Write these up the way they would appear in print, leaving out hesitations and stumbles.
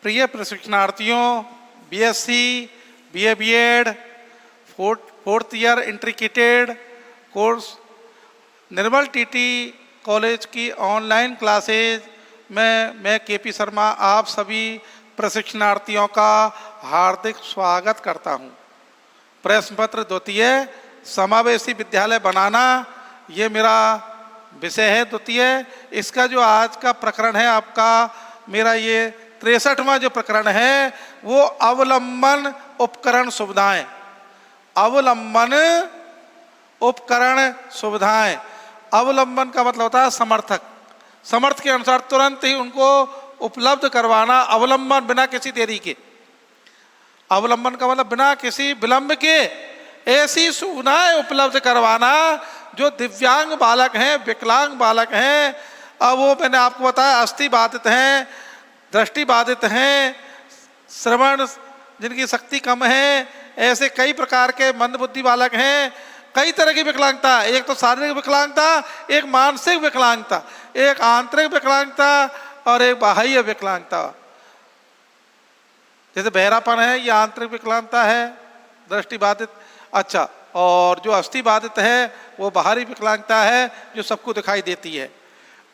प्रिय प्रशिक्षणार्थियों, BSc, BA, BEd, fourth year integrated course Nirmal TT college की ऑनलाइन क्लासेज में मैं केपी शर्मा आप सभी प्रशिक्षणार्थियों का हार्दिक स्वागत करता हूं। प्रश्न पत्र द्वितीय समावेशी विद्यालय बनाना, ये मेरा विषय है द्वितीय। इसका जो आज का प्रकरण है आपका, मेरा ये 63वां जो प्रकरण है वो अवलंबन उपकरण सुविधाएं। अवलंबन उपकरण सुविधाएं। अवलंबन का मतलब होता है समर्थक। समर्थ के अनुसार तुरंत ही उनको उपलब्ध करवाना। अवलंबन बिना किसी देरी के। अवलंबन का मतलब बिना किसी विलंब के ऐसी सुविधाएं उपलब्ध करवाना जो दिव्यांग बालक हैं, विकलांग बालक हैं। अब वो मैंने आपको बताया अस्थि बाधित हैं, दृष्टि बाधित हैं, श्रवण जिनकी शक्ति कम है, ऐसे कई प्रकार के मंदबुद्धि बालक हैं। कई तरह की विकलांगता, एक तो शारीरिक विकलांगता, एक मानसिक विकलांगता, एक आंतरिक विकलांगता और एक बाह्य विकलांगता। जैसे बहरापन है, ये आंतरिक विकलांगता है, दृष्टि बाधित। अच्छा, और जो अस्थि बाधित है वो बाहरी विकलांगता है जो सबको दिखाई देती है।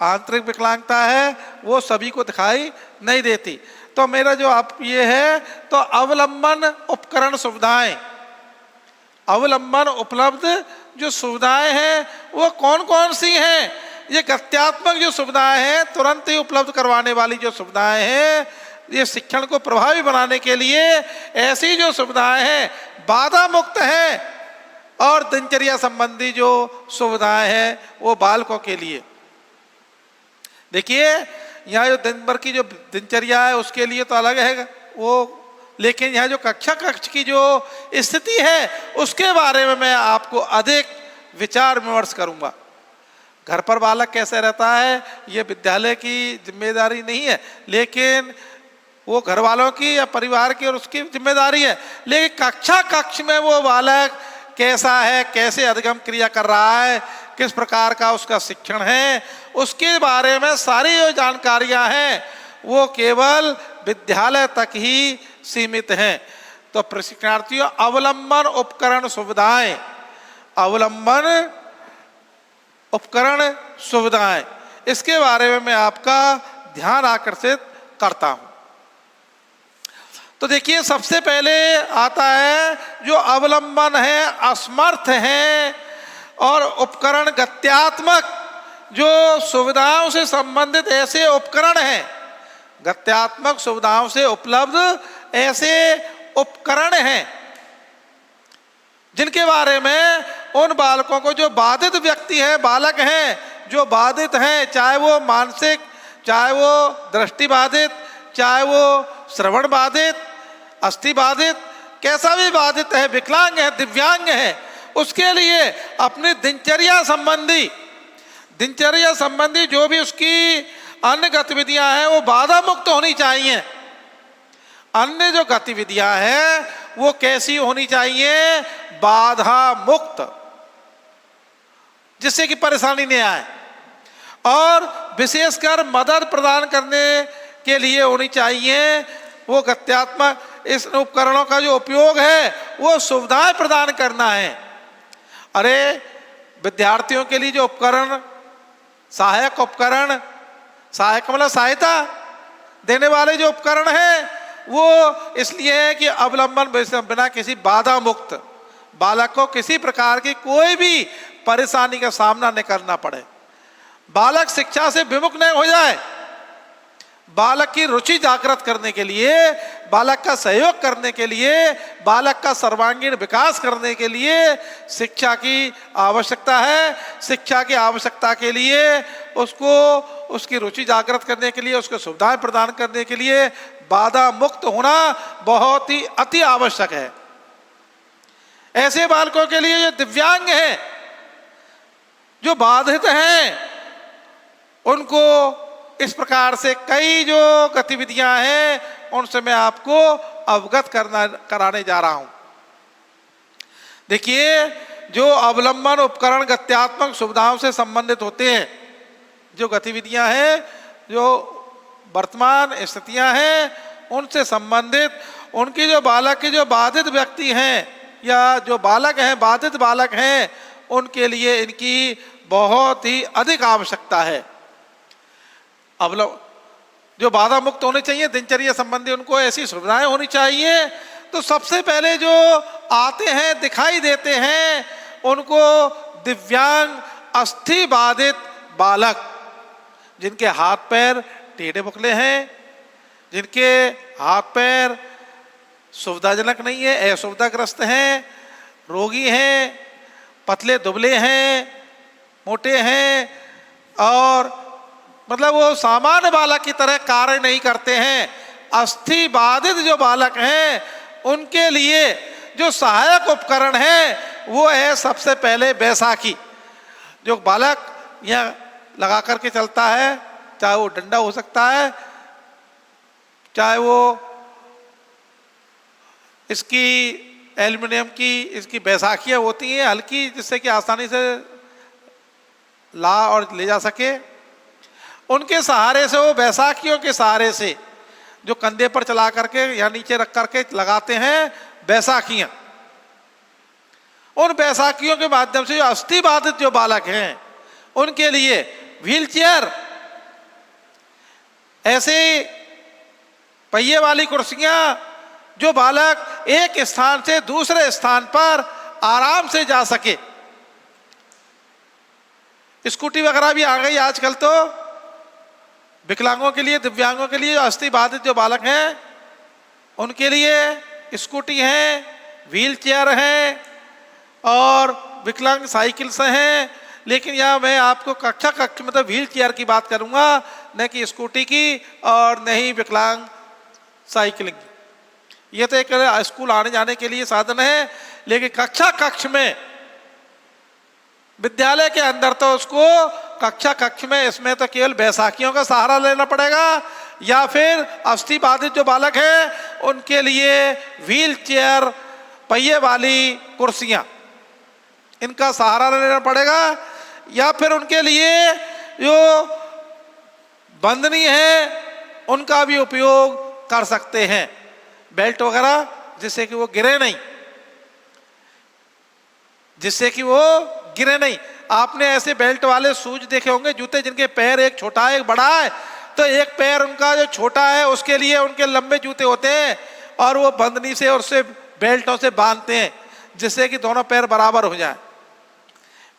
आंतरिक विकलांगता है वो सभी को दिखाई नहीं देती। तो मेरा जो आप ये है तो अवलंबन उपकरण सुविधाएं। अवलंबन उपलब्ध जो सुविधाएं हैं वो कौन कौन सी हैं? ये गत्यात्मक जो सुविधाएं हैं, तुरंत ही उपलब्ध करवाने वाली जो सुविधाएं हैं, ये शिक्षण को प्रभावी बनाने के लिए ऐसी जो सुविधाएं हैं, बाधा मुक्त है। और दिनचर्या संबंधी जो सुविधाएं हैं वो बालकों के लिए। देखिए यहाँ जो दिन भर की जो दिनचर्या है उसके लिए तो अलग है वो, लेकिन यहाँ जो कक्ष की जो स्थिति है उसके बारे में मैं आपको अधिक विचार विमर्श करूँगा। घर पर बालक कैसे रहता है ये विद्यालय की जिम्मेदारी नहीं है, लेकिन वो घर वालों की या परिवार की और उसकी जिम्मेदारी है। लेकिन कक्ष में वो बालक कैसा है, कैसे अधिगम क्रिया कर रहा है, किस प्रकार का उसका शिक्षण है, उसके बारे में सारी जो जानकारियां हैं वो केवल विद्यालय तक ही सीमित हैं। तो प्रशिक्षणार्थियों, अवलंबन उपकरण सुविधाएं, अवलंबन उपकरण सुविधाएं, इसके बारे में मैं आपका ध्यान आकर्षित करता हूं। तो देखिए सबसे पहले आता है जो अवलंबन है, असमर्थ हैं और उपकरण गत्यात्मक जो सुविधाओं से संबंधित ऐसे उपकरण हैं, गत्यात्मक सुविधाओं से उपलब्ध ऐसे उपकरण हैं जिनके बारे में उन बालकों को, जो बाधित व्यक्ति हैं, बालक हैं जो बाधित हैं, चाहे वो मानसिक, चाहे वो दृष्टि बाधित, चाहे वो श्रवण बाधित, अस्थि बाधित, कैसा भी बाधित है, विकलांग है, दिव्यांग है, उसके लिए अपनी दिनचर्या संबंधी जो भी उसकी अन्य गतिविधियां हैं वो बाधा मुक्त होनी चाहिए। अन्य जो गतिविधियां हैं वो कैसी होनी चाहिए? बाधा मुक्त, जिससे कि परेशानी नहीं आए। और विशेषकर मदद प्रदान करने के लिए होनी चाहिए वो गत्यात्मक। इस उपकरणों का जो उपयोग है वो सुविधाएं प्रदान करना है। अरे विद्यार्थियों के लिए जो उपकरण, सहायक उपकरण, सहायक मतलब सहायता देने वाले जो उपकरण हैं वो इसलिए है कि अवलंबन बिना किसी बाधा मुक्त बालक को किसी प्रकार की कोई भी परेशानी का सामना न करना पड़े, बालक शिक्षा से विमुख नहीं हो जाए, बालक की रुचि जागृत करने के लिए, बालक का सहयोग करने के लिए, बालक का सर्वांगीण विकास करने के लिए शिक्षा की आवश्यकता है। शिक्षा की आवश्यकता के लिए उसको, उसकी रुचि जागृत करने के लिए, उसको सुविधाएं प्रदान करने के लिए बाधा मुक्त होना बहुत ही अति आवश्यक है। ऐसे बालकों के लिए जो दिव्यांग हैं, जो बाधित हैं, उनको इस प्रकार से कई जो गतिविधियां हैं उनसे मैं आपको अवगत कराने जा रहा हूं। देखिए जो अवलंबन उपकरण गत्यात्मक सुविधाओं से संबंधित होते हैं, जो गतिविधियां हैं, जो वर्तमान स्थितियां हैं उनसे संबंधित उनकी जो बालक की जो बाधित व्यक्ति हैं या जो बालक हैं, बाधित बालक हैं, उनके लिए इनकी बहुत ही अधिक आवश्यकता है। अब जो बाधा मुक्त होने चाहिए दिनचर्या संबंधी, उनको ऐसी सुविधाएं होनी चाहिए। तो सबसे पहले जो आते हैं, दिखाई देते हैं, उनको दिव्यांग अस्थि बाधित बालक, जिनके हाथ पैर टेढ़े बुकले हैं, जिनके हाथ पैर सुविधाजनक नहीं है, असुविधाग्रस्त हैं, रोगी हैं, पतले दुबले हैं, मोटे हैं, और मतलब वो सामान्य बालक की तरह कार्य नहीं करते हैं। अस्थि बाधित जो बालक हैं, उनके लिए जो सहायक उपकरण है वो है सबसे पहले बैसाखी। जो बालक यहाँ लगा करके चलता है, चाहे वो डंडा हो सकता है, चाहे वो इसकी एल्युमिनियम की इसकी बैसाखियाँ होती हैं हल्की, जिससे कि आसानी से ला और ले जा सके, उनके सहारे से, वो बैसाखियों के सहारे से जो कंधे पर चला करके या नीचे रख करके लगाते हैं बैसाखियां, उन बैसाखियों के माध्यम से जो अस्थि बाधित जो बालक हैं उनके लिए व्हील चेयर, ऐसे पहिए वाली कुर्सियां, जो बालक एक स्थान से दूसरे स्थान पर आराम से जा सके। स्कूटी वगैरह भी आ गई आजकल, तो विकलांगों के लिए, दिव्यांगों के लिए, अस्थि बाधित जो बालक हैं उनके लिए स्कूटी हैं, व्हील चेयर हैं और विकलांग साइकिल्स हैं। लेकिन यहाँ मैं आपको कक्षा मतलब व्हील चेयर की बात करूँगा, न कि स्कूटी की और न ही विकलांग साइकिलिंग की। ये तो एक स्कूल आने जाने के लिए साधन है, लेकिन कक्ष में, विद्यालय के अंदर तो उसको कक्ष में इसमें तो केवल बैसाखियों का सहारा लेना पड़ेगा, या फिर अस्थि बाधित जो बालक हैं उनके लिए व्हील चेयर, पहिए वाली कुर्सियां, इनका सहारा लेना पड़ेगा। या फिर उनके लिए जो बंधनी है उनका भी उपयोग कर सकते हैं, बेल्ट वगैरह, जिससे कि वो गिरे नहीं, जिससे कि वो गिरे नहीं। आपने ऐसे बेल्ट वाले शूज देखे होंगे, जूते, जिनके पैर एक छोटा है एक बड़ा है, तो एक पैर उनका जो छोटा है उसके लिए उनके लंबे जूते होते हैं और वो बंधनी से और उससे बेल्टों से बांधते हैं, जिससे कि दोनों पैर बराबर हो जाए।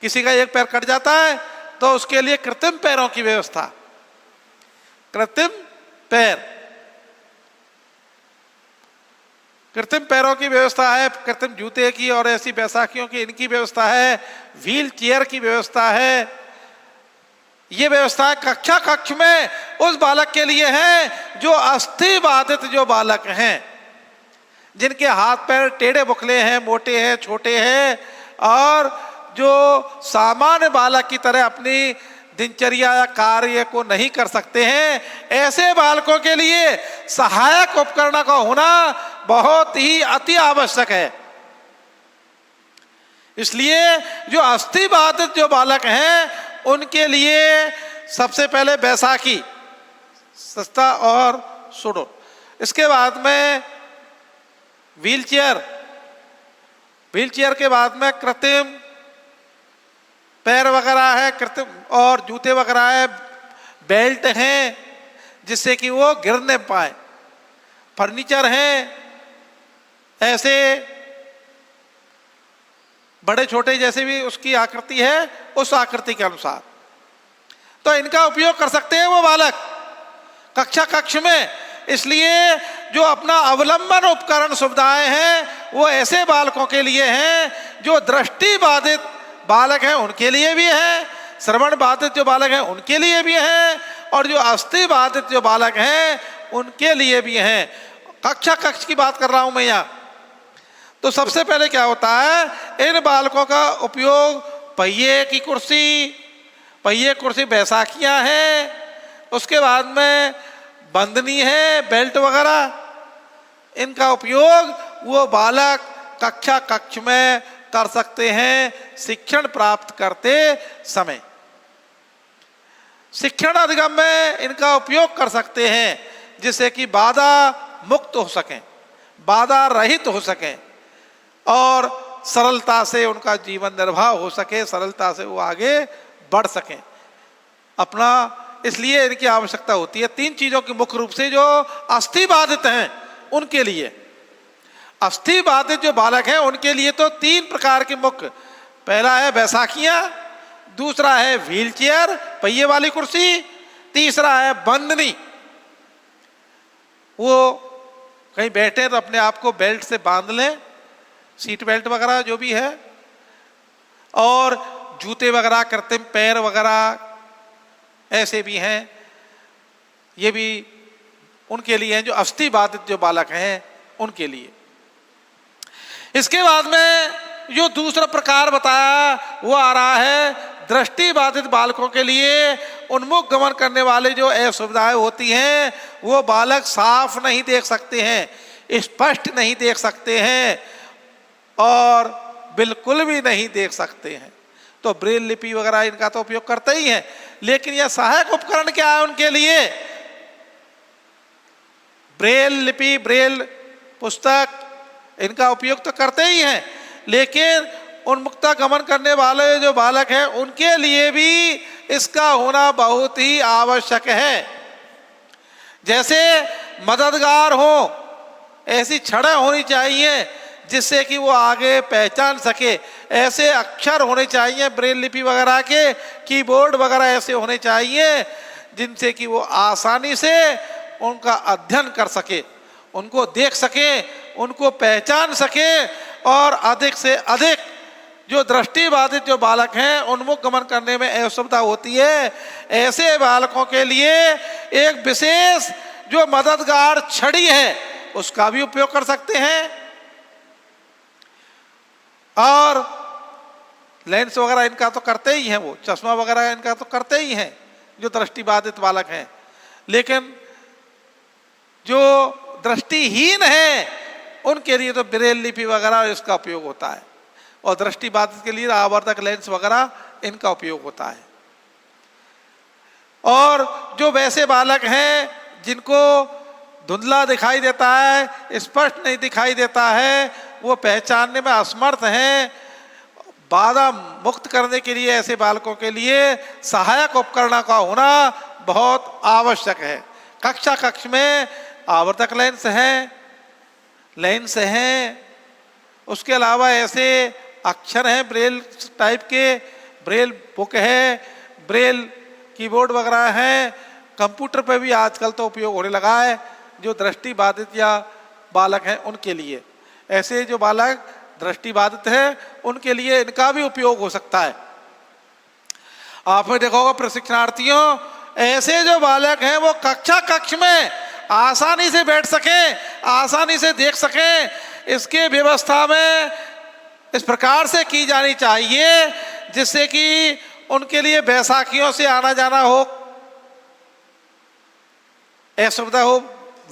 किसी का एक पैर कट जाता है तो उसके लिए कृत्रिम पैरों की व्यवस्था, कृत्रिम पैरों की व्यवस्था है, कृत्रिम जूते की और ऐसी बैसाखियों की इनकी व्यवस्था है, व्हील चेयर की व्यवस्था है। ये व्यवस्था कक्ष में उस बालक के लिए है जो अस्थि बाधित जो बालक हैं, जिनके हाथ पैर टेढ़े बुकले हैं, मोटे हैं, छोटे हैं और जो सामान्य बालक की तरह अपनी दिनचर्या या कार्य को नहीं कर सकते हैं। ऐसे बालकों के लिए सहायक उपकरण का होना बहुत ही अति आवश्यक है। इसलिए जो अस्थि बाधित जो बालक हैं उनके लिए सबसे पहले बैसाखी सस्ता और सुडो, इसके बाद में व्हील चेयर के बाद में कृत्रिम पैर वगैरह है, कृत्रिम और जूते वगैरह है, बेल्ट हैं जिससे कि वो गिर न पाए, फर्नीचर हैं ऐसे बड़े छोटे जैसे भी उसकी आकृति है उस आकृति के अनुसार, तो इनका उपयोग कर सकते हैं वो बालक कक्ष में। इसलिए जो अपना अवलंबन उपकरण सुविधाएं हैं वो ऐसे बालकों के लिए हैं, जो दृष्टि बाधित बालक हैं उनके लिए भी हैं, श्रवण बाधित जो बालक हैं उनके लिए भी हैं, और जो अस्थि बाधित जो बालक हैं उनके लिए भी हैं। कक्ष की बात कर रहा हूं मैं यहाँ। तो सबसे पहले क्या होता है, इन बालकों का उपयोग पहिए कुर्सी बैसाखियां हैं, उसके बाद में बंधनी है, बेल्ट वगैरह, इनका उपयोग वो बालक कक्ष में कर सकते हैं शिक्षण प्राप्त करते समय। शिक्षण अधिगम में इनका उपयोग कर सकते हैं, जिससे कि बाधा मुक्त हो सकें, बाधा रहित हो सकें और सरलता से उनका जीवन निर्वाह हो सके, सरलता से वो आगे बढ़ सकें अपना। इसलिए इनकी आवश्यकता होती है 3 चीजों की मुख्य रूप से। जो अस्थि बाधित हैं उनके लिए, अस्थि बाधित जो बालक हैं उनके लिए तो 3 प्रकार के मुख्य, पहला है बैसाखियां, दूसरा है व्हील चेयर पहिए वाली कुर्सी, तीसरा है बंदनी। वो कहीं बैठे तो अपने आप को बेल्ट से बांध लें, सीट बेल्ट वगैरह जो भी है, और जूते वगैरह, कृत्रिम पैर वगैरह ऐसे भी हैं, ये भी उनके लिए हैं जो अस्थि बाधित जो बालक हैं उनके लिए। इसके बाद में जो दूसरा प्रकार बताया वो आ रहा है दृष्टि बाधित बालकों के लिए। उन्मुख गमन करने वाले जो असुविधाएं होती हैं, वो बालक साफ नहीं देख सकते हैं, स्पष्ट नहीं देख सकते हैं और बिल्कुल भी नहीं देख सकते हैं, तो ब्रेल लिपि वगैरह इनका तो उपयोग करते ही हैं। लेकिन यह सहायक उपकरण क्या है उनके लिए? ब्रेल लिपि, ब्रेल पुस्तक, इनका उपयोग तो करते ही हैं, लेकिन उन्मुखता गमन करने वाले जो बालक हैं उनके लिए भी इसका होना बहुत ही आवश्यक है। जैसे मददगार हो, ऐसी छड़ें होनी चाहिए जिससे कि वो आगे पहचान सके, ऐसे अक्षर होने चाहिए ब्रेल लिपि वगैरह के, कीबोर्ड वगैरह ऐसे होने चाहिए जिनसे कि वो आसानी से उनका अध्ययन कर सके, उनको देख सके, उनको पहचान सके और अधिक से अधिक जो दृष्टि बाधित जो बालक हैं उन्मुख गमन करने में असुविधा होती है, ऐसे बालकों के लिए एक विशेष जो मददगार छड़ी है उसका भी उपयोग कर सकते हैं। और लेंस वगैरह इनका तो करते ही हैं, वो चश्मा वगैरह इनका तो करते ही हैं जो दृष्टि बाधित बालक हैं। लेकिन जो दृष्टिहीन है उनके लिए तो ब्रेल लिपि वगैरह इसका उपयोग होता है, और दृष्टि बाधित के लिए आवर्धक लेंस वगैरह इनका उपयोग होता है। और जो वैसे बालक हैं जिनको धुंधला दिखाई देता है, स्पष्ट नहीं दिखाई देता है, वो पहचानने में असमर्थ हैं, बाधा मुक्त करने के लिए ऐसे बालकों के लिए सहायक उपकरण का होना बहुत आवश्यक है। कक्षा कक्ष में आवर्धक लेंस हैं, उसके अलावा ऐसे अक्षर हैं ब्रेल टाइप के, ब्रेल बुक है, ब्रेल कीबोर्ड वगैरह हैं, कंप्यूटर पे भी आजकल तो उपयोग होने लगा है जो दृष्टि बाधित या बालक हैं उनके लिए। ऐसे जो बालक दृष्टि बाधित है उनके लिए इनका भी उपयोग हो सकता है। आपने देखा होगा प्रशिक्षणार्थियों, ऐसे जो बालक हैं वो कक्षा कक्ष में आसानी से बैठ सकें, आसानी से देख सकें, इसके व्यवस्था में इस प्रकार से की जानी चाहिए जिससे कि उनके लिए बैसाखियों से आना जाना हो, असुविधा हो,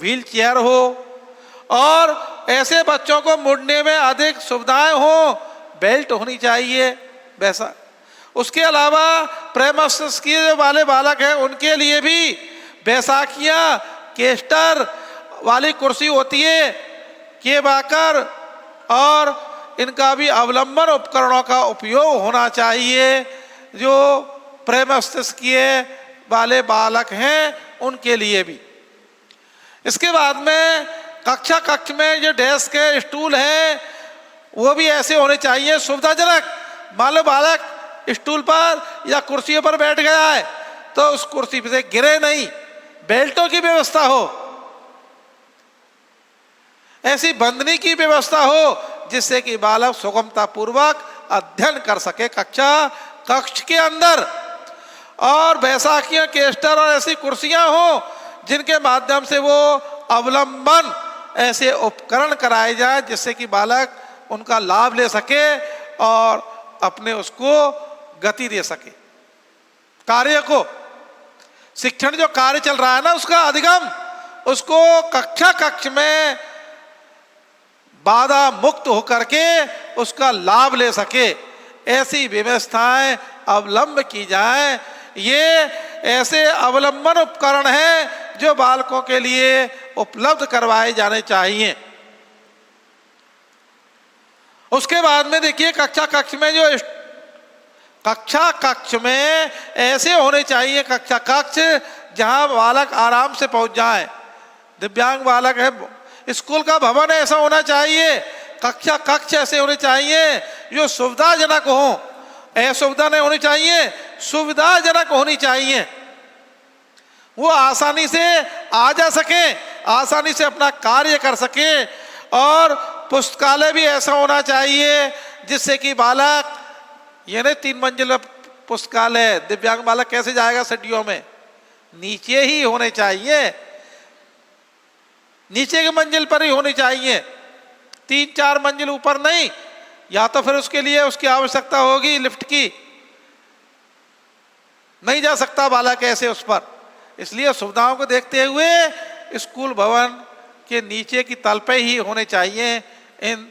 व्हील चेयर हो, और ऐसे बच्चों को मुड़ने में अधिक सुविधाएं हो, बेल्ट होनी चाहिए वैसा। उसके अलावा प्रेमस्थिति वाले बालक हैं उनके लिए भी बैसाखियां, केस्टर वाली कुर्सी होती है, के बाकर, और इनका भी अवलंबन उपकरणों का उपयोग होना चाहिए जो प्रेमस्थिति वाले बालक हैं उनके लिए भी। इसके बाद में कक्षा कक्ष में जो डेस्क है, स्टूल है, वो भी ऐसे होने चाहिए सुविधाजनक। मान लो बालक स्टूल पर या कुर्सियों पर बैठ गया है तो उस कुर्सी पे से गिरे नहीं, बेल्टों की व्यवस्था हो, ऐसी बंधनी की व्यवस्था हो जिससे कि बालक सुगमता पूर्वक अध्ययन कर सके कक्षा कक्ष के अंदर। और बैसाखियां, केस्टर और ऐसी कुर्सियां हो जिनके माध्यम से वो अवलंबन ऐसे उपकरण कराए जाए जिससे कि बालक उनका लाभ ले सके और अपने उसको गति दे सके, कार्य को, शिक्षण जो कार्य चल रहा है ना उसका अधिगम, उसको कक्षा कक्ष में बाधा मुक्त होकर के उसका लाभ ले सके, ऐसी व्यवस्थाएं अवलंब की जाए। ये ऐसे अवलंबन उपकरण हैं जो बालकों के लिए उपलब्ध करवाए जाने चाहिए। उसके बाद में देखिए कक्षा कक्ष में ऐसे होने चाहिए कक्षा कक्ष जहां बालक आराम से पहुंच जाए। दिव्यांग बालक है, स्कूल का भवन ऐसा होना चाहिए, कक्षा कक्ष ऐसे होने चाहिए जो सुविधाजनक हो, असुविधा नहीं होनी चाहिए, सुविधाजनक होनी चाहिए। वो आसानी से आ जा सके, आसानी से अपना कार्य कर सके। और पुस्तकालय भी ऐसा होना चाहिए जिससे कि बालक, ये नहीं 3 मंजिल पुस्तकालय, दिव्यांग बालक कैसे जाएगा सीढ़ियों में, नीचे ही होने चाहिए, नीचे की मंजिल पर ही होनी चाहिए, 3-4 मंजिल ऊपर नहीं, या तो फिर उसके लिए उसकी आवश्यकता होगी लिफ्ट की, नहीं जा सकता बालक ऐसे उस पर। इसलिए सुविधाओं को देखते हुए स्कूल भवन के नीचे की तल पे ही होने चाहिए इन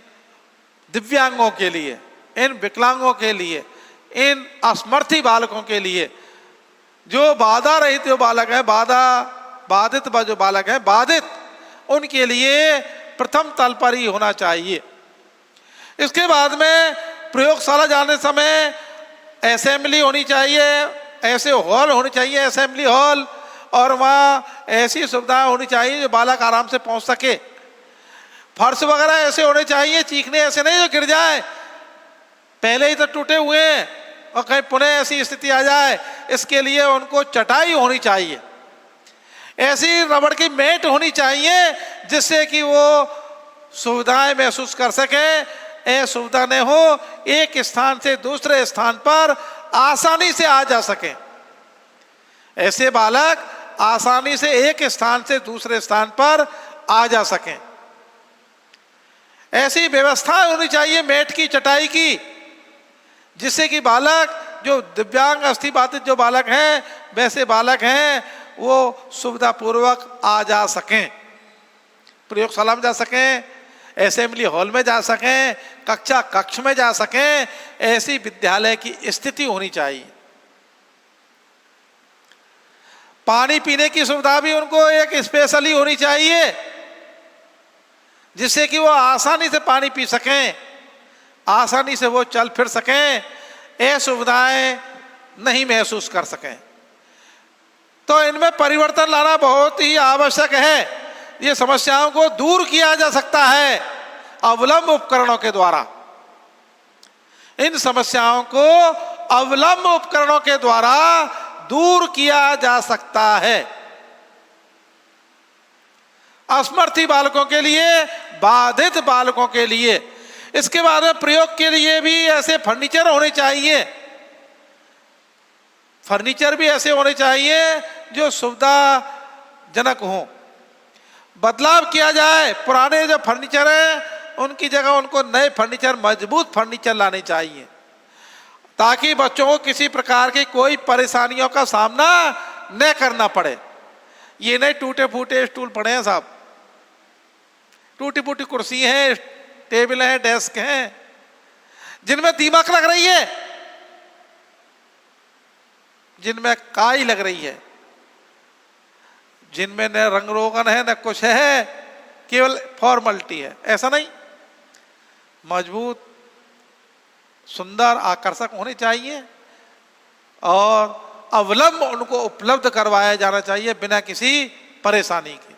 दिव्यांगों के लिए, इन विकलांगों के लिए, इन असमर्थी बालकों के लिए। जो बाधा रहित जो बालक है, बाधित जो बालक है, बाधित, उनके लिए प्रथम तल पर ही होना चाहिए। इसके बाद में प्रयोगशाला जाने समय असेंबली होनी चाहिए, ऐसे हॉल होने चाहिए, असेंबली हॉल, और वहाँ ऐसी सुविधा होनी चाहिए जो बालक आराम से पहुँच सके। फर्श वगैरह ऐसे होने चाहिए, चीखने ऐसे नहीं जो गिर जाए, पहले ही तो टूटे हुए हैं और कहीं पुनः ऐसी स्थिति आ जाए, इसके लिए उनको चटाई होनी चाहिए, ऐसी रबड़ की मैट होनी चाहिए जिससे कि वो सुविधाएं महसूस कर सके, असुविधा न हो, एक स्थान से दूसरे स्थान पर आसानी से आ जा सके। ऐसे बालक आसानी से एक स्थान से दूसरे स्थान पर आ जा सकें, ऐसी व्यवस्था होनी चाहिए मैट की, चटाई की, जिससे कि बालक, जो दिव्यांग अस्थिबाधित जो बालक हैं, वैसे बालक हैं, वो सुविधा पूर्वक आ जा सकें, प्रयोगशाला में जा सकें, असेंबली हॉल में जा सकें, कक्षा कक्ष में जा सकें, ऐसी विद्यालय की स्थिति होनी चाहिए। पानी पीने की सुविधा भी उनको एक स्पेशली होनी चाहिए जिससे कि वो आसानी से पानी पी सकें, आसानी से वो चल फिर सकें, ये सुविधाएं नहीं महसूस कर सकें। तो इनमें परिवर्तन लाना बहुत ही आवश्यक है। ये समस्याओं को दूर किया जा सकता है अवलंब उपकरणों के द्वारा। इन समस्याओं को अवलंब उपकरणों के द्वारा दूर किया जा सकता है। असमर्थी बालकों के लिए, बाधित बालकों के लिए। इसके बाद में प्रयोग के लिए भी ऐसे फर्नीचर होने चाहिए, फर्नीचर भी ऐसे होने चाहिए जो सुविधाजनक हो। बदलाव किया जाए, पुराने जो फर्नीचर है उनकी जगह उनको नए फर्नीचर, मजबूत फर्नीचर लाने चाहिए ताकि बच्चों को किसी प्रकार की कोई परेशानियों का सामना न करना पड़े। ये नहीं टूटे फूटे स्टूल पड़े हैं साहब, टूटी फूटी कुर्सी हैं, टेबल हैं, डेस्क हैं, जिनमें दीमक लग रही है, जिनमें काई लग रही है, जिनमें न रंग रोगन है न कुछ है, केवल फॉर्मलिटी है। ऐसा नहीं, मजबूत, सुंदर, आकर्षक होने चाहिए और अवलंब उनको उपलब्ध करवाया जाना चाहिए बिना किसी परेशानी के।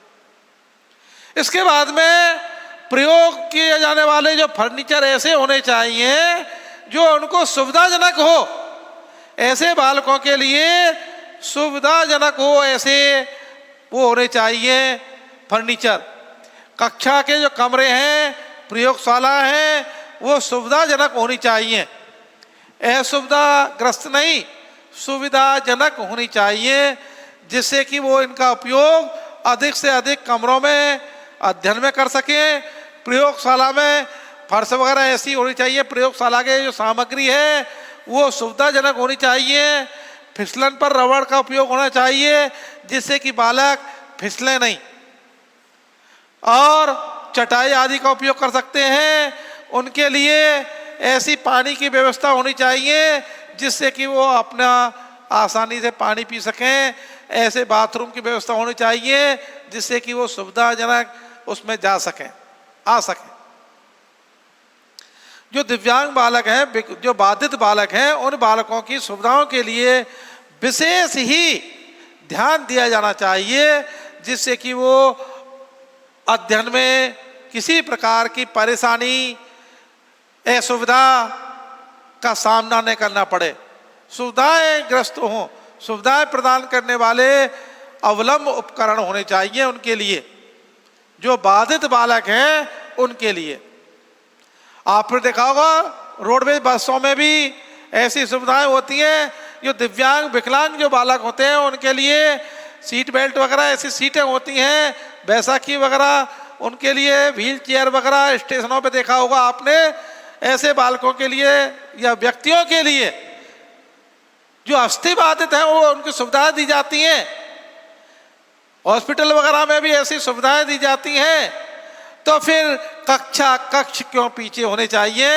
इसके बाद में प्रयोग किए जाने वाले जो फर्नीचर ऐसे होने चाहिए जो उनको सुविधाजनक हो, ऐसे बालकों के लिए सुविधाजनक हो, ऐसे वो होने चाहिए फर्नीचर। कक्षा के जो कमरे हैं, प्रयोगशाला है, वो सुविधाजनक होनी चाहिए, असुविधाग्रस्त नहीं, सुविधाजनक होनी चाहिए जिससे कि वो इनका उपयोग अधिक से अधिक कमरों में अध्ययन में कर सकें। प्रयोगशाला में फर्श वगैरह ऐसी होनी चाहिए, प्रयोगशाला के जो सामग्री है वो सुविधाजनक होनी चाहिए, फिसलन पर रबड़ का उपयोग होना चाहिए जिससे कि बालक फिसले नहीं, और चटाई आदि का उपयोग कर सकते हैं। उनके लिए ऐसी पानी की व्यवस्था होनी चाहिए जिससे कि वो अपना आसानी से पानी पी सकें, ऐसे बाथरूम की व्यवस्था होनी चाहिए जिससे कि वो सुविधाजनक उसमें जा सकें, आ सकें। जो दिव्यांग बालक हैं, जो बाधित बालक हैं, उन बालकों की सुविधाओं के लिए विशेष ही ध्यान दिया जाना चाहिए जिससे कि वो अध्ययन में किसी प्रकार की परेशानी, असुविधा का सामना नहीं करना पड़े, सुविधाएं ग्रस्त हों। सुविधाएं प्रदान करने वाले अवलंब उपकरण होने चाहिए उनके लिए, जो बाधित बालक हैं उनके लिए। आपने देखा होगा रोडवेज बसों में भी ऐसी सुविधाएं होती हैं, जो दिव्यांग विकलांग जो बालक होते हैं उनके लिए सीट बेल्ट वगैरह ऐसी सीटें होती हैं, बैसाखी वगैरह उनके लिए, व्हील चेयर वगैरह स्टेशनों पे देखा होगा आपने। ऐसे बालकों के लिए या व्यक्तियों के लिए जो अस्थि बाधित हैं वो उनकी सुविधाएं दी जाती हैं। हॉस्पिटल वगैरह में भी ऐसी सुविधाएं दी जाती हैं। तो फिर कक्ष क्यों पीछे होने चाहिए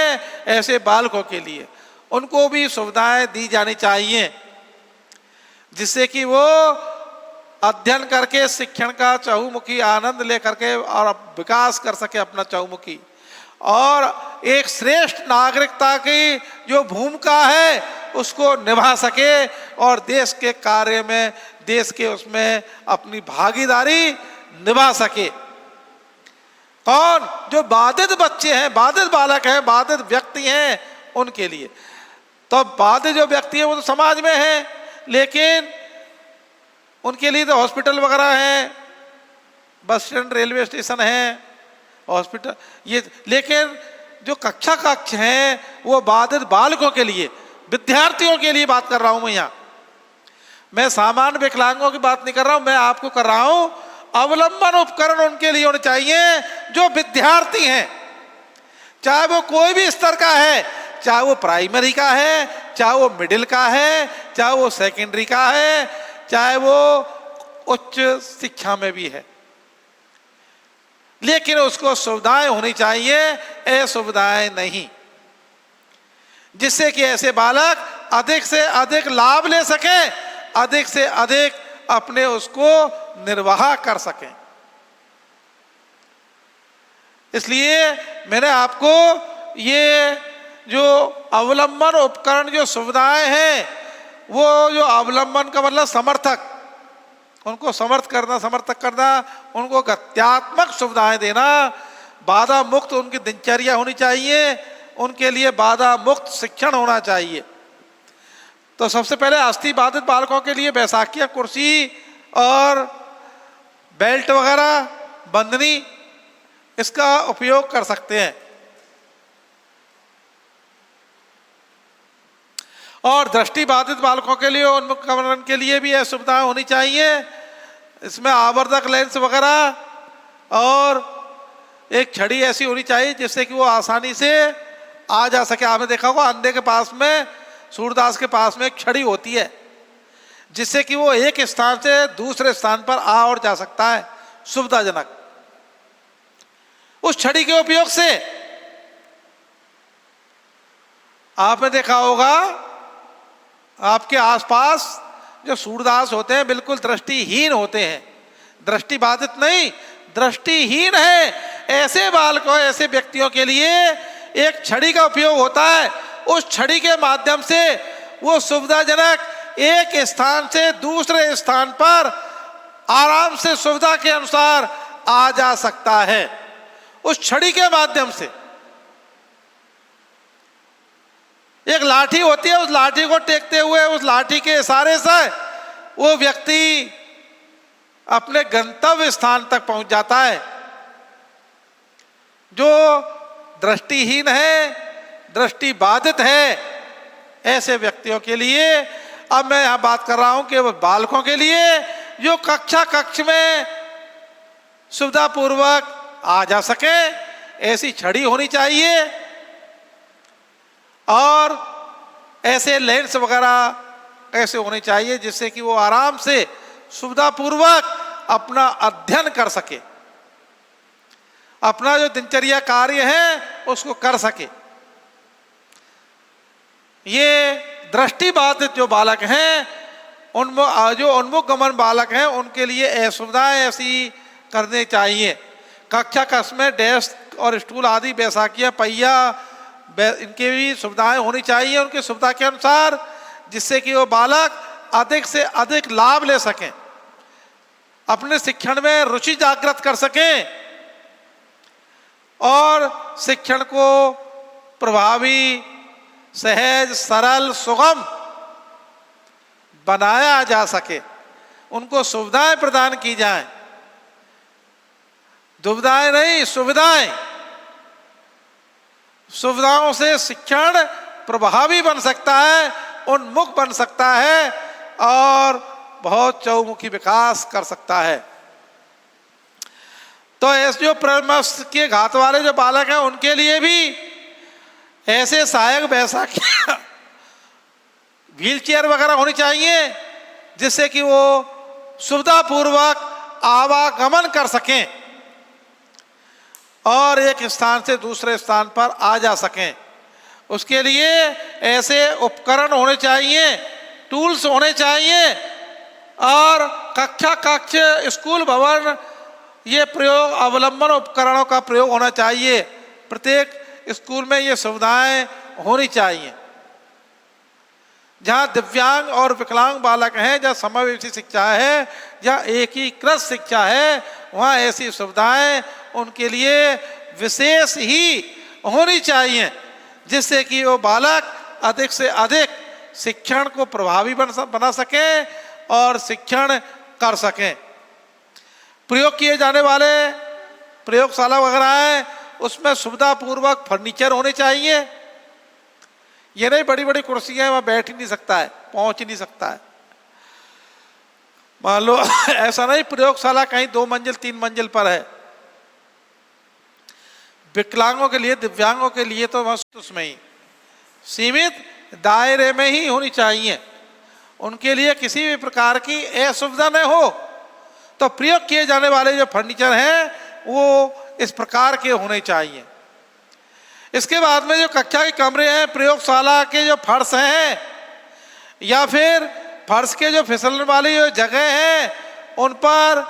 ऐसे बालकों के लिए? उनको भी सुविधाएं दी जानी चाहिए जिससे कि वो अध्ययन करके शिक्षण का चहुमुखी आनंद लेकर के और विकास कर सके अपना चहुमुखी, और एक श्रेष्ठ नागरिकता की जो भूमिका है उसको निभा सके और देश के कार्य में, देश के उसमें अपनी भागीदारी निभा सके। कौन? जो बाधित बच्चे हैं, बाधित बालक हैं, बाधित व्यक्ति हैं, उनके लिए। तो बाधित जो व्यक्ति है वो तो समाज में है, लेकिन उनके लिए तो हॉस्पिटल वगैरह हैं, बस स्टैंड, रेलवे स्टेशन है, हॉस्पिटल ये। लेकिन जो कक्ष हैं वो बाधित बालकों के लिए, विद्यार्थियों के लिए बात कर रहा हूं मैं यहाँ। मैं सामान्य विकलांगों की बात नहीं कर रहा हूं, मैं आपको कर रहा हूं अवलंबन उपकरण उनके लिए होने चाहिए जो विद्यार्थी हैं, चाहे वो कोई भी स्तर का है, चाहे वो प्राइमरी का है, चाहे वो मिडिल का है, चाहे वो सेकेंडरी का है, चाहे वो उच्च शिक्षा में भी है, लेकिन उसको सुविधाएं होनी चाहिए, असुविधाएं नहीं, जिससे कि ऐसे बालक अधिक से अधिक लाभ ले सके, अधिक से अधिक अपने उसको निर्वाह कर सकें। इसलिए मैंने आपको ये जो अवलंबन उपकरण जो सुविधाएं हैं, वो जो अवलंबन का मतलब समर्थक, उनको समर्थक करना, उनको गत्यात्मक सुविधाएं देना, बाधा मुक्त उनकी दिनचर्या होनी चाहिए, उनके लिए बाधा मुक्त शिक्षण होना चाहिए। तो सबसे पहले अस्थि बाधित बालकों के लिए बैसाखिया कुर्सी और बेल्ट वगैरह, बंधनी, इसका उपयोग कर सकते हैं। और दृष्टि बाधित बालकों के लिए, उन्मुखीकरण के लिए भी यह सुविधाएं होनी चाहिए। इसमें आवर्धक लेंस वगैरह और एक छड़ी ऐसी होनी चाहिए जिससे कि वो आसानी से आ जा सके। आपने देखा होगा अंधे के पास में, सूरदास के पास में एक छड़ी होती है जिससे कि वो एक स्थान से दूसरे स्थान पर आ और जा सकता है सुविधाजनक। उस छड़ी के उपयोग से आपने देखा होगा आपके आसपास जो सूरदास होते हैं बिल्कुल दृष्टिहीन होते हैं, दृष्टि बाधित नहीं, दृष्टिहीन है। ऐसे बालकों, ऐसे व्यक्तियों के लिए एक छड़ी का उपयोग होता है। उस छड़ी के माध्यम से वो सुविधाजनक एक स्थान से दूसरे स्थान पर आराम से सुविधा के अनुसार आ जा सकता है, उस छड़ी के माध्यम से। एक लाठी होती है, उस लाठी को टेकते हुए, उस लाठी के इशारे से वो व्यक्ति अपने गंतव्य स्थान तक पहुंच जाता है। जो दृष्टिहीन है, दृष्टि बाधित है, ऐसे व्यक्तियों के लिए अब मैं यहां बात कर रहा हूं कि वो बालकों के लिए जो कक्ष में सुविधापूर्वक आ जा सके, ऐसी छड़ी होनी चाहिए और ऐसे लेंस वगैरह ऐसे होने चाहिए जिससे कि वो आराम से सुविधापूर्वक अपना अध्ययन कर सके, अपना जो दिनचर्या कार्य है उसको कर सके। ये दृष्टि बाधित जो बालक हैं जो उन्मुख गमन बालक हैं उनके लिए असुविधाएं ऐसी करनी चाहिए। कक्षा कक्ष में डेस्क और स्टूल आदि बैसाखियाँ पहिया इनके भी सुविधाएं होनी चाहिए उनकी सुविधा के अनुसार, जिससे कि वो बालक अधिक से अधिक लाभ ले सकें, अपने शिक्षण में रुचि जागृत कर सकें और शिक्षण को प्रभावी, सहज, सरल, सुगम बनाया जा सके, उनको सुविधाएं प्रदान की जाएं। दुविधाएं नहीं, सुविधाएं। सुविधाओं से शिक्षण प्रभावी बन सकता है, उन्मुख बन सकता है और बहुत चौमुखी विकास कर सकता है। तो ऐसे जो प्रमस्त के घात वाले जो बालक हैं उनके लिए भी ऐसे सहायक बैसाखियां व्हील चेयर वगैरह होनी चाहिए, जिससे कि वो सुविधापूर्वक आवागमन कर सकें और एक स्थान से दूसरे स्थान पर आ जा सकें। उसके लिए ऐसे उपकरण होने चाहिए, टूल्स होने चाहिए और कक्षा कक्ष, स्कूल भवन, ये प्रयोग अवलंबन उपकरणों का प्रयोग होना चाहिए। प्रत्येक स्कूल में ये सुविधाएं होनी चाहिए। जहाँ दिव्यांग और विकलांग बालक हैं, जहाँ समावेशी शिक्षा है, जहाँ एकीकृत शिक्षा है, वहाँ ऐसी सुविधाएं उनके लिए विशेष ही होनी चाहिए, जिससे कि वो बालक अधिक से अधिक शिक्षण को प्रभावी बना सकें और शिक्षण कर सकें। प्रयोग किए जाने वाले प्रयोगशाला वगैरह हैं, उसमें सुविधापूर्वक फर्नीचर होने चाहिए। ये नहीं बड़ी बड़ी कुर्सियां वहाँ बैठ ही नहीं सकता है, पहुंच ही नहीं सकता है। मान लो ऐसा नहीं प्रयोगशाला कहीं 2 मंजिल 3 मंजिल पर है। विकलांगों के लिए, दिव्यांगों के लिए तो बस उसमें ही सीमित दायरे में ही होनी चाहिए। उनके लिए किसी भी प्रकार की असुविधा न हो, तो प्रयोग किए जाने वाले जो फर्नीचर हैं वो इस प्रकार के होने चाहिए। इसके बाद में जो कक्षा के कमरे हैं, प्रयोगशाला के जो फर्श हैं या फिर फर्श के जो फिसलने वाली जो जगह हैं, उन पर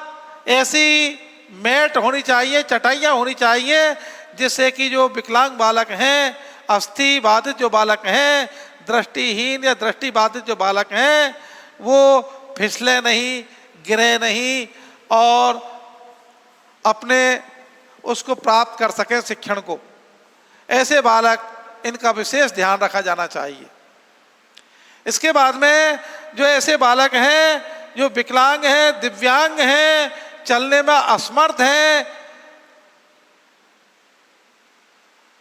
ऐसी मैट होनी चाहिए, चटाइयाँ होनी चाहिए, जिससे कि जो विकलांग बालक हैं, अस्थि बाधित जो बालक हैं, दृष्टिहीन या दृष्टि बाधित जो बालक हैं, वो फिसले नहीं, गिरे नहीं और अपने उसको प्राप्त कर सकें शिक्षण को। ऐसे बालक, इनका विशेष ध्यान रखा जाना चाहिए। इसके बाद में जो ऐसे बालक हैं जो विकलांग हैं, दिव्यांग हैं, चलने में असमर्थ हैं,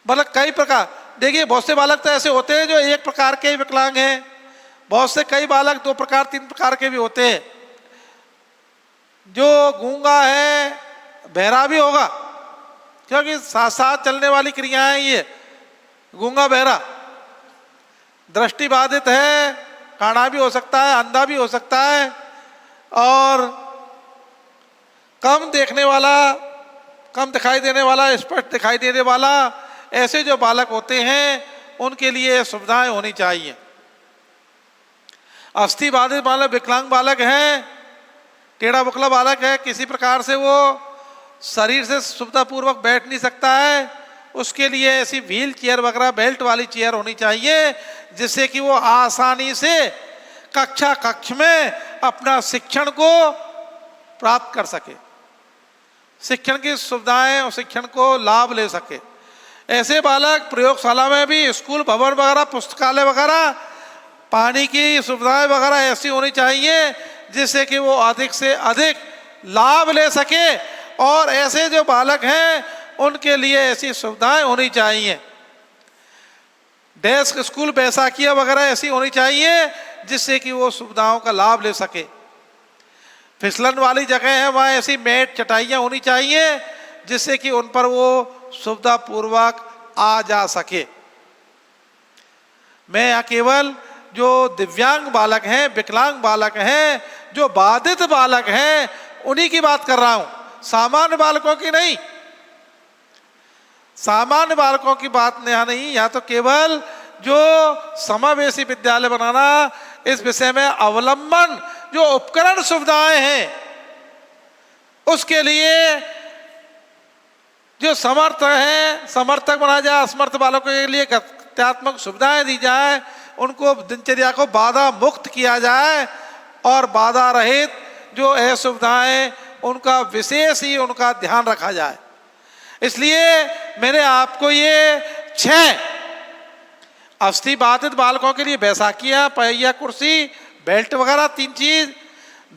मतलब कई प्रकार, देखिए बहुत से बालक तो ऐसे होते हैं जो एक प्रकार के विकलांग हैं, बहुत से कई बालक 2 प्रकार 3 प्रकार के भी होते हैं। जो गूंगा है, बहरा भी होगा, क्योंकि साथ साथ चलने वाली क्रियाएं ये गूंगा बहरा। दृष्टि बाधित है, काना भी हो सकता है, अंधा भी हो सकता है, और कम देखने वाला, कम दिखाई देने वाला, स्पष्ट दिखाई देने वाला, ऐसे जो बालक होते हैं उनके लिए सुविधाएं होनी चाहिए। अस्थि बाधित बालक, विकलांग बालक हैं, टेढ़ा बुकला बालक है, किसी प्रकार से वो शरीर से सुविधापूर्वक बैठ नहीं सकता है, उसके लिए ऐसी व्हील चेयर वगैरह, बेल्ट वाली चेयर होनी चाहिए, जिससे कि वो आसानी से कक्षा कक्ष में अपना शिक्षण को प्राप्त कर सके, शिक्षण की सुविधाएं और शिक्षण को लाभ ले सके। ऐसे बालक प्रयोगशाला में भी, स्कूल भवन वगैरह, पुस्तकालय वगैरह, पानी की सुविधाएं वगैरह ऐसी होनी चाहिए जिससे कि वो अधिक से अधिक लाभ ले सके, और ऐसे जो बालक हैं उनके लिए ऐसी सुविधाएं होनी चाहिए। डेस्क, स्कूल बैसाखियाँ वगैरह ऐसी होनी चाहिए जिससे कि वो सुविधाओं का लाभ ले सके। फिसलन वाली जगह है, वहाँ ऐसी मैट, चटाइयाँ होनी चाहिए जिससे कि उन पर वो सुविधापूर्वक आ जा सके। मैं यहाँ केवल जो दिव्यांग बालक हैं, विकलांग बालक हैं, जो बाधित बालक हैं, उन्हीं की बात कर रहा हूँ, सामान्य बालकों की नहीं। सामान्य बालकों की बात यहाँ नहीं, यहाँ तो केवल जो समावेशी विद्यालय बनाना, इस विषय में अवलंबन जो उपकरण सुविधाएं हैं उसके लिए जो समर्थ हैं, समर्थक बनाया जाए, असमर्थ बालकों के लिए गत्यात्मक सुविधाएं दी जाए, उनको दिनचर्या को बाधा मुक्त किया जाए और बाधा रहित जो है सुविधाएं उनका विशेष ही उनका ध्यान रखा जाए। इसलिए मैंने आपको ये 6 अस्थि बाधित बालकों के लिए बैसाखियां, पहिया कुर्सी, बेल्ट वगैरह 3 चीज,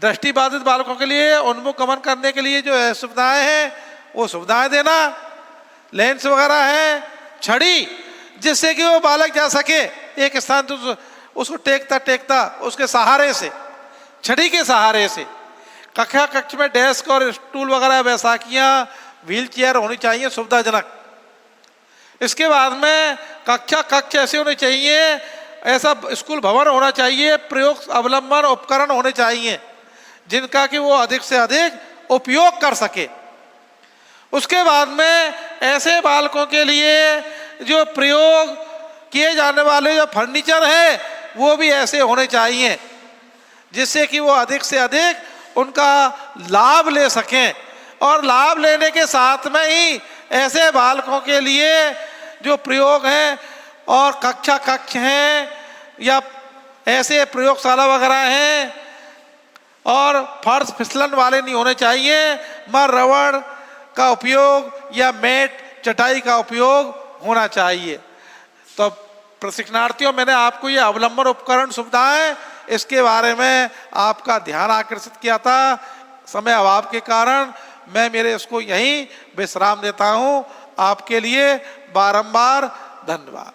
दृष्टि बाधित बालकों के लिए उन्मुख गमन करने के लिए जो है सुविधाएं हैं वो सुविधाएं देना, लेंस वगैरह है, छड़ी जिससे कि वो बालक जा सके एक स्थान तो उसको टेकता टेकता उसके सहारे से, छड़ी के सहारे से। कक्ष में डेस्क और स्टूल वगैरह, बैसाखियां, व्हील चेयर होनी चाहिए सुविधाजनक। इसके बाद में कक्ष ऐसे होने चाहिए, ऐसा स्कूल भवन होना चाहिए, प्रयोग अवलंबन उपकरण होने चाहिए जिनका कि वो अधिक से अधिक उपयोग कर सके। उसके बाद में ऐसे बालकों के लिए जो प्रयोग किए जाने वाले जो फर्नीचर है वो भी ऐसे होने चाहिए जिससे कि वो अधिक से अधिक उनका लाभ ले सकें, और लाभ लेने के साथ में ही ऐसे बालकों के लिए जो प्रयोग हैं और कक्ष हैं या ऐसे प्रयोगशाला वगैरह हैं और फर्श फिसलन वाले नहीं होने चाहिए, मर रबड़ का उपयोग या मैट चटाई का उपयोग होना चाहिए। तो प्रशिक्षणार्थियों, मैंने आपको ये अवलंबन उपकरण सुविधाएं इसके बारे में आपका ध्यान आकर्षित किया था। समय अभाव के कारण मैं मेरे इसको यहीं विश्राम देता हूं। आपके लिए बारंबार धन्यवाद।